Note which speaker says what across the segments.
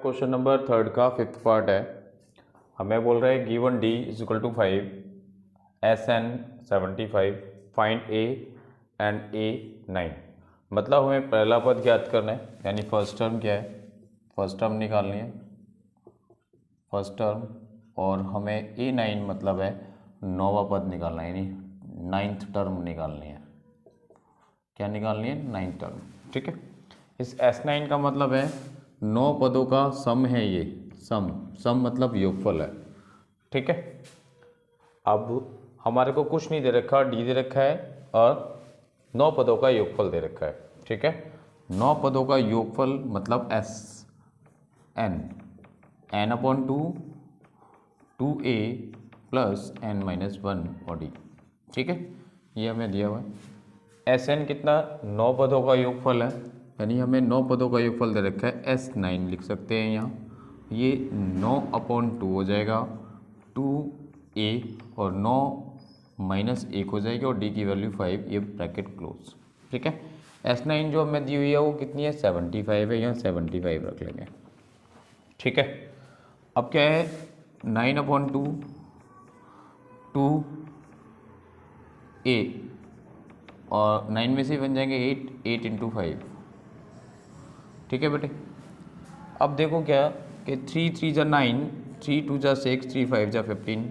Speaker 1: Question number third का fifth part है। हमें बोल रहे हैं given D is equal to 5, S N 75, find A and A 9। मतलब हमें पहला पद ज्ञात करना है, यानी फर्स्ट टर्म क्या है, फर्स्ट टर्म निकालनी है, फर्स्ट टर्म। और हमें ए 9 मतलब है नौवा पद निकालना है, यानी नाइन्थ टर्म निकालनी है। क्या निकालनी है? Ninth term. ठीक है। इस S9 का मतलब है 9 पदों का सम है ये, सम मतलब योगफल है। ठीक है। अब हमारे को कुछ नहीं दे रखा, डी दे रखा है और 9 पदों का योगफल दे रखा है। ठीक है। 9 पदों का योगफल मतलब S N upon 2a plus n minus 1 और डी। ठीक है, ये हमें दिया हुआ है। एस एन कितना? 9 पदों का योगफल है, यानी हमें 9 पदों का योगफल दे रखा है। S9 लिख सकते हैं यहाँ, ये 9/2 हो जाएगा, 2a और 9 माइनस 1 हो जाएगी और d की वैल्यू 5, ये ब्रैकेट क्लोज। ठीक है। S9 जो हमें दी हुई है वो कितनी है? 75 है, यहाँ 75 रख लेंगे। ठीक है। अब क्या है? 9/2 2a और 9 में से बन जाएंगे 8 इंटू 5। ठीक है बेटे। अब देखो क्या कि 3 3 जा 9, 3 2 जा 6, 3 5 जा 15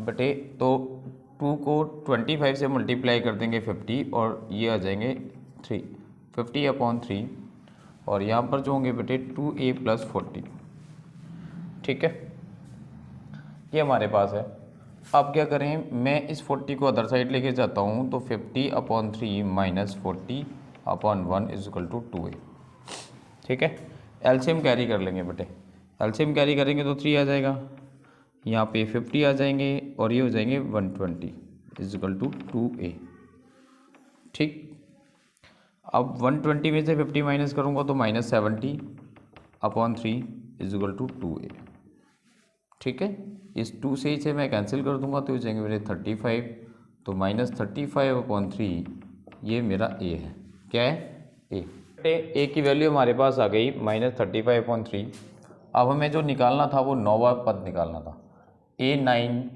Speaker 1: बेटे। तो 2 को 25 से मल्टीप्लाई कर देंगे 50 और ये आ जाएंगे 3, 50/3। और यहाँ पर जो होंगे बेटे 2a प्लस 40। ठीक है, ये हमारे पास है। अब क्या करें, मैं इस 40 को अदर साइड लेके जाता हूँ, तो 50/3 minus 40/1 is equal to 2a। ठीक है। एलसीएम कैरी कर लेंगे बेटे, एलसीएम कैरी करेंगे तो 3 आ जाएगा, यहाँ पे 50 आ जाएंगे और ये हो जाएंगे 120 इज इक्वल टू 2a। ठीक। अब 120 में से 50 माइनस करूँगा तो minus 70/3 is equal to 2a। ठीक है। इस 2 से इसे मैं कैंसिल कर दूंगा तो हो जाएंगे मेरे 35, तो माइनस 35/3 ये मेरा a है। क्या है? a। ए की वैल्यू हमारे पास आ गई माइनस 35/3। अब हमें जो निकालना था वो 9वां पद निकालना था, A9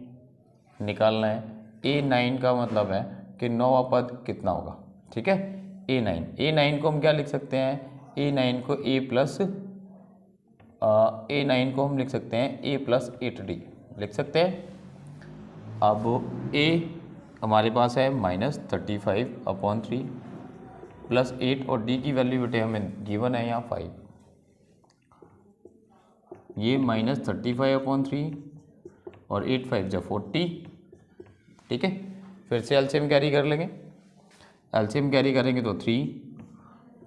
Speaker 1: निकालना है। A9 का मतलब है कि 9वां पद कितना होगा। ठीक है। A9 को हम क्या लिख सकते हैं? A9 को A9 को हम लिख सकते हैं a प्लस 8d लिख सकते हैं। अब a हमारे पास है माइनस 35/3 प्लस 8 और d की वैल्यू बेटे हमें गिवन है यहाँ 5। ये माइनस 35/3 और 8 5 जा 40। ठीक है। फिर से एलसीएम कैरी कर लेंगे, एलसीएम कैरी करेंगे तो 3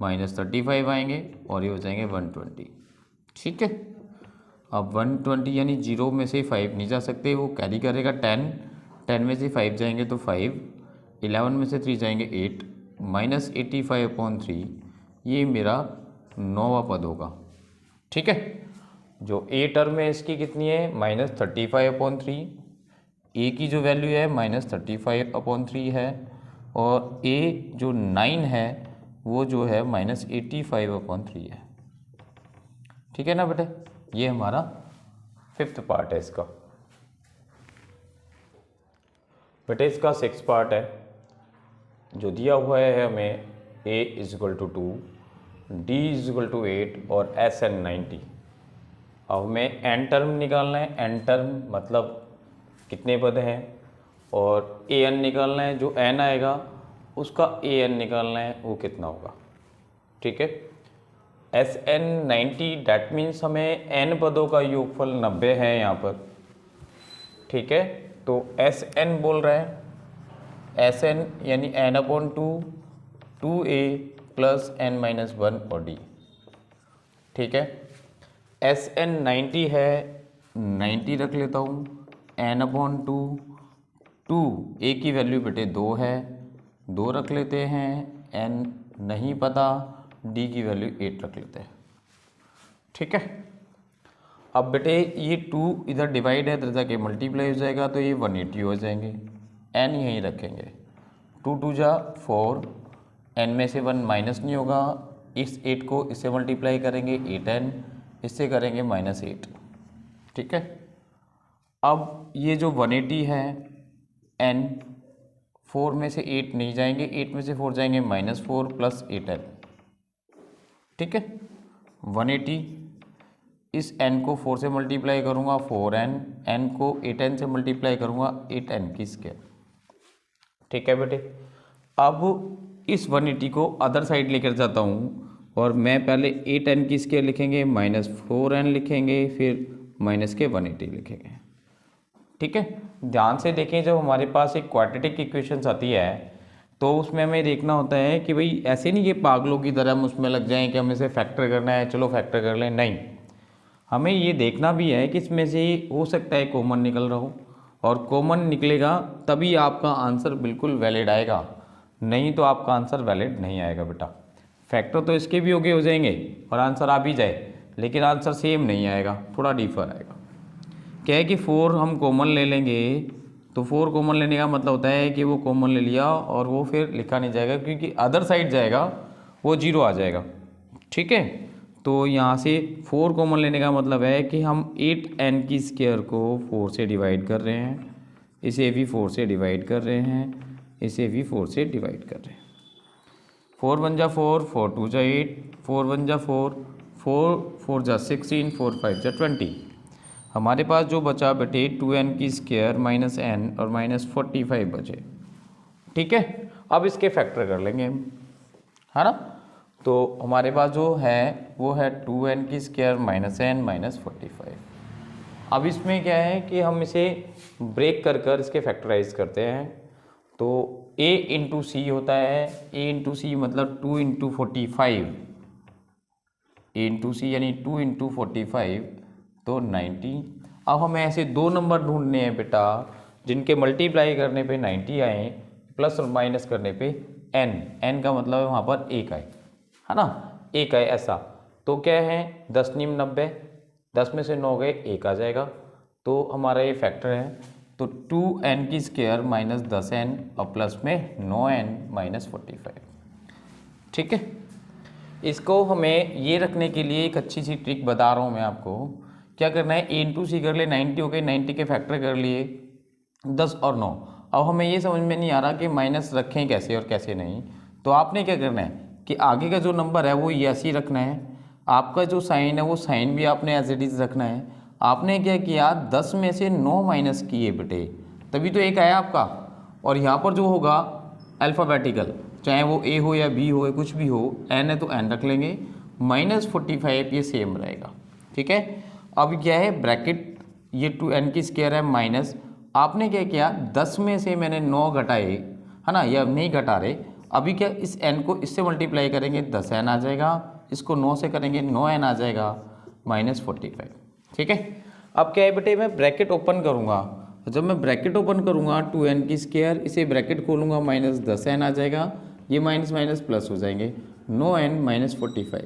Speaker 1: माइनस 35 आएंगे और ये हो जाएंगे 120। ठीक है। अब 120 यानी 0 में से 5 नहीं जा सकते, वो कैरी करेगा 10 में से 5 जाएंगे तो 5, 11 में से 3 जाएंगे 8, माइनस 85/3 ये मेरा 9वां पद होगा। ठीक है। जो ए टर्म है इसकी कितनी है? माइनस 35/3। ए की जो वैल्यू है माइनस 35/3 है और ए जो 9 है वो जो है माइनस 85/3 है। ठीक है ना बेटे, ये हमारा फिफ्थ पार्ट है इसका। बेटे इसका सिक्स पार्ट है, जो दिया हुआ है हमें a is equal to 2, d is equal to 8 और SN 90। अब हमें n टर्म निकालना है, n टर्म मतलब कितने पद हैं, और an निकालना है, जो n आएगा उसका an निकालना है वो कितना होगा। ठीक है। SN 90 डैट मीन्स हमें n पदों का योगफल 90 है यहाँ पर। ठीक है। तो SN बोल रहा है, SN यानी n/2 2a plus n minus 1 और d। ठीक है। SN 90 है, 90 रख लेता हूँ, n/2 2 a की वैल्यू बेटे 2 है, 2 रख लेते हैं, n नहीं पता, d की वैल्यू 8 रख लेते हैं। ठीक है। अब बेटे ये 2 इधर डिवाइड है, इधर जाके मल्टीप्लाई हो जाएगा तो ये 180 हो जाएंगे, n यहीं रखेंगे, 2 2 जा 4, n में से 1 माइनस नहीं होगा, इस 8 को इससे मल्टीप्लाई करेंगे 8n, इससे करेंगे -8। ठीक है, अब ये जो 180 है n, 4 में से 8 नहीं जाएंगे, 8 में से 4 जाएंगे -4 + 8n। ठीक है, 180 इस n को 4 से मल्टीप्लाई करूँगा 4n, n को 8n से मल्टीप्लाई करूँगा 8n की स्क्वायर। ठीक है बेटे, अब इस 180 को अदर साइड लेकर जाता हूँ और मैं पहले 8n की स्क्वायर लिखेंगे, -4n लिखेंगे, फिर माइनस के 180 लिखेंगे। ठीक है, ध्यान से देखें, जब हमारे पास एक क्वाड्रेटिक इक्वेशंस आती है तो उसमें हमें देखना होता है कि भाई ऐसे नहीं कि पागलों की तरह हम उसमें लग जाएं कि हमें इसे फैक्टर करना है, चलो फैक्टर कर लें। नहीं, हमें ये देखना भी है कि इसमें से हो सकता है कॉमन निकल रहा हो, और कॉमन निकलेगा तभी आपका आंसर बिल्कुल वैलिड आएगा, नहीं तो आपका आंसर वैलिड नहीं आएगा बेटा। फैक्टर तो इसके भी हो जाएंगे और आंसर आ भी जाए, लेकिन आंसर सेम नहीं आएगा, थोड़ा डिफर आएगा। क्या है कि 4 हम कॉमन ले लेंगे, तो 4 कॉमन लेने का मतलब होता है कि वो कॉमन ले लिया और वो फिर लिखा नहीं जाएगा, क्योंकि अदर साइड जाएगा वो 0 आ जाएगा। ठीक है, तो यहाँ से 4 कॉमन लेने का मतलब है कि हम 8n की स्क्वायर को 4 से डिवाइड कर रहे हैं, इसे भी 4 से डिवाइड कर रहे हैं, इसे भी 4 से डिवाइड कर रहे हैं। 4 1 जा 4, 4 2 जा 8, 4 1 जा 4, 4 4 जा 16, 4 5 जा 20। हमारे पास जो बचा बेटे 2n की स्क्वायर -n और -45 बचे। ठीक है, अब इसके फैक्टर कर लेंगे हम, है ना। तो हमारे पास जो है वो है 2n की स्क्वायर -n -45। अब इसमें क्या है कि हम इसे ब्रेक कर इसके फैक्टराइज करते हैं। तो a × c होता है, a × c मतलब 2 × 45, a × c यानी 2 × 45 तो 90। अब हमें ऐसे 2 नंबर ढूंढने हैं बेटा जिनके मल्टीप्लाई करने पे 90 आए, प्लस और माइनस करने पे n का मतलब है वहाँ पर 1 आए, है ना, 1 आए ऐसा। तो क्या है 10 × 90, 10 में से 9 गए 1 आ जाएगा, तो हमारा ये फैक्टर है। तो 2n की स्क्वायर -10n और प्लस में 9n -45। ठीक है, इसको हमें ये रखने के लिए एक अच्छी सी ट्रिक बता रहा हूँ मैं आपको। क्या करना है, a × c कर ले, 90 हो गए, 90 के फैक्टर कर लिए 10 और 9। अब हमें ये समझ में नहीं आ रहा कि माइनस रखें कैसे और कैसे नहीं। तो आपने क्या करना है कि आगे का जो नंबर है वो ऐसे ही रखना है, आपका जो साइन है वो साइन भी आपने एज इट इज़ रखना है। आपने क्या किया 10 में से 9 माइनस किए बेटे, तभी तो 1 आया आपका। और यहाँ पर जो होगा अल्फ़ाबेटिकल, चाहे वो a हो या b हो या कुछ भी हो, n है तो n रख लेंगे, -45 ये सेम रहेगा। ठीक है, अब क्या है ब्रैकेट, ये 2n की स्क्वायर है माइनस, आपने क्या किया 10 में से मैंने 9 घटाए, है ना, या नहीं घटा रहे, अभी क्या इस n को इससे मल्टीप्लाई करेंगे 10n आ जाएगा, इसको 9 से करेंगे 9n आ जाएगा -45। ठीक है, अब क्या है बेटे मैं ब्रैकेट ओपन करूँगा, जब मैं ब्रैकेट ओपन करूँगा 2n की स्क्वायर, इसे ब्रैकेट खोलूँगा -10n आ जाएगा, ये माइनस माइनस प्लस हो जाएंगे, 9n -45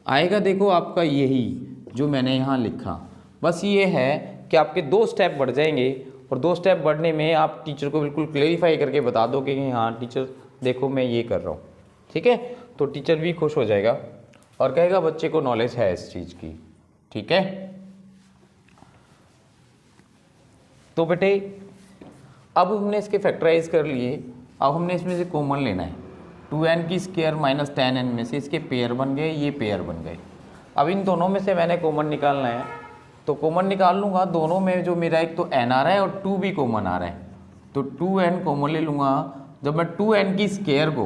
Speaker 1: आएगा। देखो आपका यही जो मैंने यहाँ लिखा, बस ये है कि आपके 2 स्टेप बढ़ जाएंगे, और 2 स्टेप बढ़ने में आप टीचर को बिल्कुल क्लेरिफाई करके बता दो कि हाँ टीचर देखो मैं ये कर रहा हूँ। ठीक है, तो टीचर भी खुश हो जाएगा और कहेगा बच्चे को नॉलेज है इस चीज़ की। ठीक है, तो बेटे अब हमने इसके फैक्टराइज कर लिए, अब हमने इसमें से कॉमन लेना है। 2n की स्क्वायर -10n में से इसके पेयर बन गए, ये पेयर बन गए। अब इन दोनों में से मैंने कॉमन निकालना है, तो कॉमन निकाल लूँगा। दोनों में जो मेरा एक तो n आ रहा है और 2 भी कॉमन आ रहा है, तो 2n कॉमन ले लूँगा। जब मैं 2n की स्क्वायर को,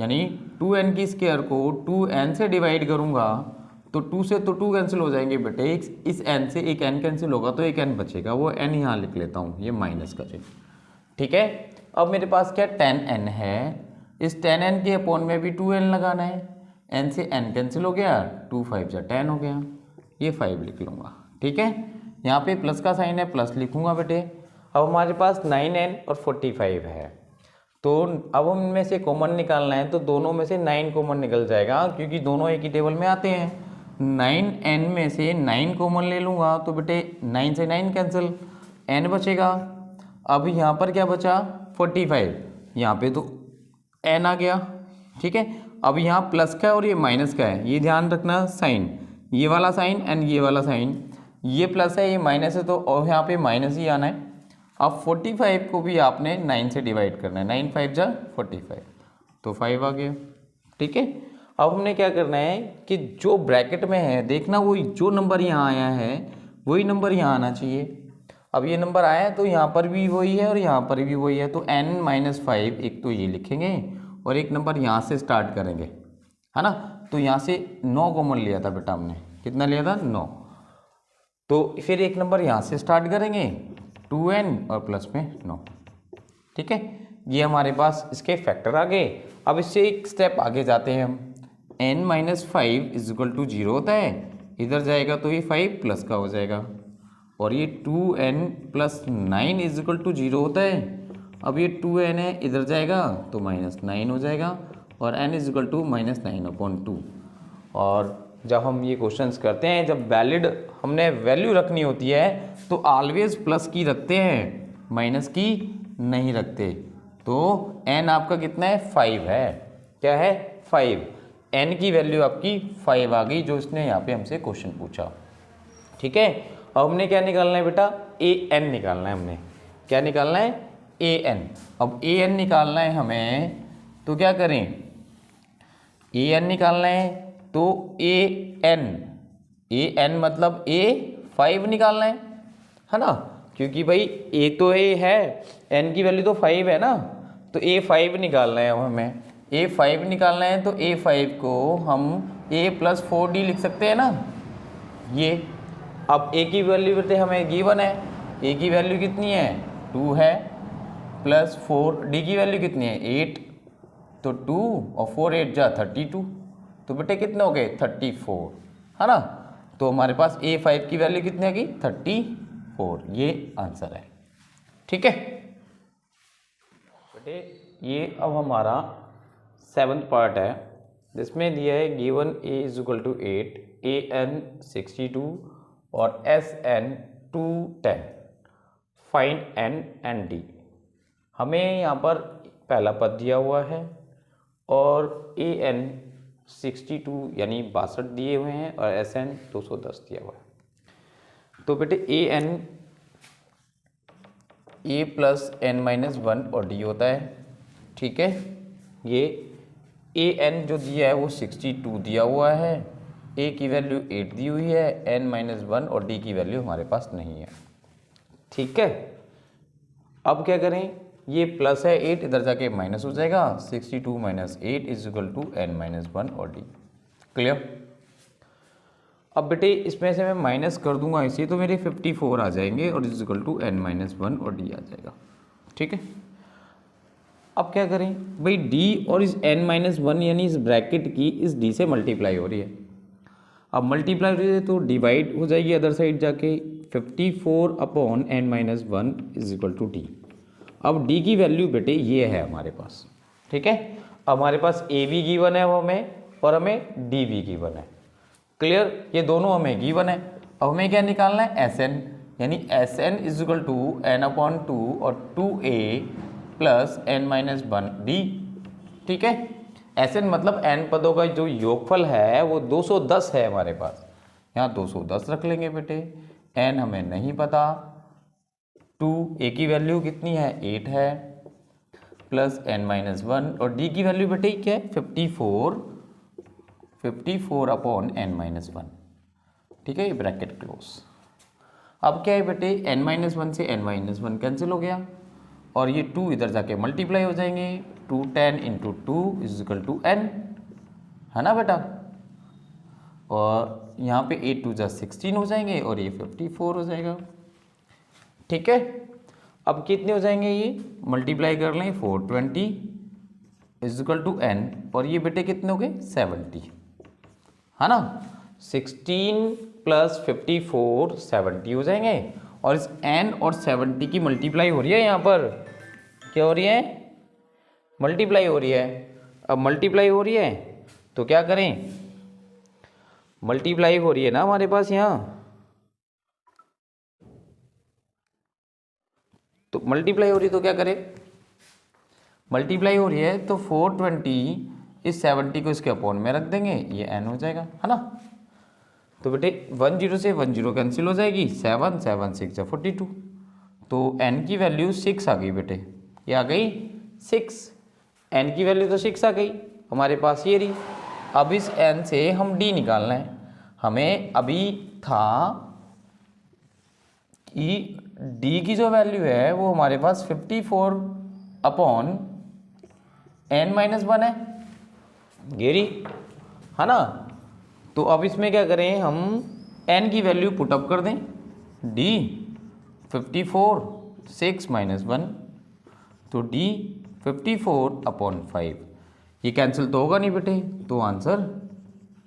Speaker 1: यानी 2n की स्क्वायर को 2n से डिवाइड करूँगा तो 2 से तो 2 कैंसिल हो जाएंगे बेटे, इस n से एक n कैंसिल होगा तो एक n बचेगा, वो n यहाँ लिख लेता हूँ, ये माइनस का चिन्ह। ठीक है, अब मेरे पास क्या 10n है, इस 10n के अपॉन में भी 2n लगाना है, n से n कैंसिल हो गया, 2 5 जा 10 हो गया, ये 5 लिख लूँगा। ठीक है, यहाँ पे प्लस का साइन है, प्लस लिखूँगा बेटे। अब हमारे पास 9n और 45 है, तो अब हम इनमें से कॉमन निकालना है, तो दोनों में से 9 कॉमन निकल जाएगा, क्योंकि दोनों एक ही टेबल में आते हैं। 9n में से 9 कॉमन ले लूँगा, तो बेटे 9 से 9 कैंसिल, n बचेगा। अब यहाँ पर क्या बचा 45, यहाँ पे तो n आ गया। ठीक है, अब यहाँ प्लस का है और ये माइनस का है, ये ध्यान रखना साइन, ये वाला साइन एंड ये वाला साइन, ये प्लस है ये माइनस है, तो और यहाँ पे माइनस ही आना है। अब 45 को भी आपने 9 से डिवाइड करना है, 9 5 जा 45, तो 5 आ गया। ठीक है, अब हमने क्या करना है कि जो ब्रैकेट में है देखना, वो जो नंबर यहाँ आया है वही नंबर यहाँ आना चाहिए। अब ये नंबर आया है तो यहाँ पर भी वही है और यहाँ पर भी वही है, तो n-5 एक तो ये लिखेंगे और एक नंबर यहाँ से स्टार्ट करेंगे, है ना। तो यहाँ से 9 कॉमन लिया था बेटा हमने, कितना लिया था 9, तो फिर एक नंबर यहाँ से स्टार्ट करेंगे 2n और प्लस में 9। ठीक है, ये हमारे पास इसके फैक्टर आ गए। अब इससे एक स्टेप आगे जाते हैं हम, n-5 इज इक्वल टू 0 होता है, इधर जाएगा तो ये 5 प्लस का हो जाएगा, और ये 2n plus 9 is equal to 0 होता है। अब ये 2n है, इधर जाएगा तो -9 हो जाएगा, और n इज इक्वल टू -9/2। और जब हम ये क्वेश्चंस करते हैं, जब वैलिड हमने वैल्यू रखनी होती है तो ऑलवेज प्लस की रखते हैं, माइनस की नहीं रखते। तो n आपका कितना है 5 है, क्या है 5, n की वैल्यू आपकी 5 आ गई, जो इसने यहाँ पे हमसे क्वेश्चन पूछा। ठीक है, अब हमने क्या निकालना है बेटा, an निकालना है, हमने क्या निकालना है an। अब an निकालना है हमें, तो क्या करें, an निकालना है तो an मतलब a5 निकालना है ना, क्योंकि भाई a तो a है, n की वैल्यू तो 5 है ना, तो a5 निकालना है हमें, a5 निकालना है, तो a5 को हम a + 4d लिख सकते हैं ना ये। अब a की वैल्यू बेटे हमें गिवन है, a की वैल्यू कितनी है 2 है, प्लस 4d की वैल्यू कितनी है 8, तो 2 और 4 8 जा 32, तो बेटे कितने हो गए 34, है ना। तो हमारे पास a5 की वैल्यू कितनी आ गई 34, ये आंसर है। ठीक है बेटे, ये अब हमारा 7th पार्ट है, जिसमें दिया है given a is equal to 8, an 62 और sn 210, find n and d। हमें यहाँ पर पहला पद दिया हुआ है और an 62 यानी 62 दिए हुए हैं और sn 210 दिया हुआ है। तो बेटे an a + n-1 और d होता है। ठीक है, ये an जो दिया है वो 62 दिया हुआ है, a की वैल्यू 8 दी हुई है, n-1 और d की वैल्यू हमारे पास नहीं है। ठीक है, अब क्या करें, ये प्लस है 8, इधर जाके माइनस हो जाएगा, 62 - 8 इज इक्वल टू n-1 और d। क्लियर। अब बेटे इसमें से मैं माइनस कर दूंगा इसे, तो मेरे 54 आ जाएंगे और इज इक्वल टू n-1 और d आ जाएगा। ठीक है, अब क्या करें भाई, d और इस n-1 यानी इस ब्रैकेट की इस d से मल्टीप्लाई हो रही है। अब मल्टीप्लाई हो रही है तो डिवाइड हो जाएगी अदर साइड जाके, 54/n-1 is equal to d। अब d की वैल्यू बेटे ये है हमारे पास। ठीक है, अब हमारे पास a भी गिवन है वो हमें, और हमें d भी गिवन है। क्लियर, ये दोनों हमें गिवन है। अब हमें क्या निकालना है sn, यानी sn is equal to n/2 और 2a प्लस n-1d। ठीक है, sn मतलब n पदों का जो योगफल है वो 210 है हमारे पास, यहाँ 210 रख लेंगे बेटे। n हमें नहीं पता, 2 a की वैल्यू कितनी है 8 है, प्लस n-1 और d की वैल्यू बेटे क्या है 54/n-1। ठीक है, ये ब्रैकेट क्लोज। अब क्या है बेटे, n-1 से n-1 कैंसिल हो गया और ये 2 इधर जाके मल्टीप्लाई हो जाएंगे, 210 × 2 इज इक्वल टू n, है ना बेटा। और यहाँ पे 8 2 जा 16 हो जाएंगे और ये 54 हो जाएगा। ठीक है, अब कितने हो जाएंगे, ये मल्टीप्लाई कर लें, 420 इज इक्वल टू n, और ये बेटे कितने हो गए 70, है ना। 16 + 54 70 हो जाएंगे, और इस n और 70 की मल्टीप्लाई हो रही है, यहाँ पर क्या हो रही है मल्टीप्लाई हो रही है। अब मल्टीप्लाई हो रही है तो क्या करें, मल्टीप्लाई हो रही है ना हमारे पास यहाँ, तो मल्टीप्लाई हो रही है तो क्या करें, मल्टीप्लाई हो रही है तो 420 इस 70 को इसके अपॉन में रख देंगे, ये n हो जाएगा, है ना। तो बेटे 10 से 10 कैंसिल हो जाएगी, 7 7 6 42, तो n की वैल्यू 6 आ गई बेटे, ये आ गई 6, n की वैल्यू तो 6 आ गई हमारे पास, ये रही। अब इस n से हम d निकालना है, हमें अभी था कि d की जो वैल्यू है वो हमारे पास 54 अपॉन n-1 है, गेरी, है ना। तो अब इसमें क्या करें हम, n की वैल्यू पुट अप कर दें, d 54 6 - 1, तो d 54 अपॉन 5, ये कैंसिल तो होगा नहीं बेटे, तो आंसर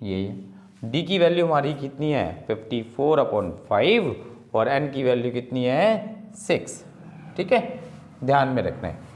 Speaker 1: यही है। d की वैल्यू हमारी कितनी है 54 अपॉन 5 और n की वैल्यू कितनी है 6, ठीक है, ध्यान में रखना है।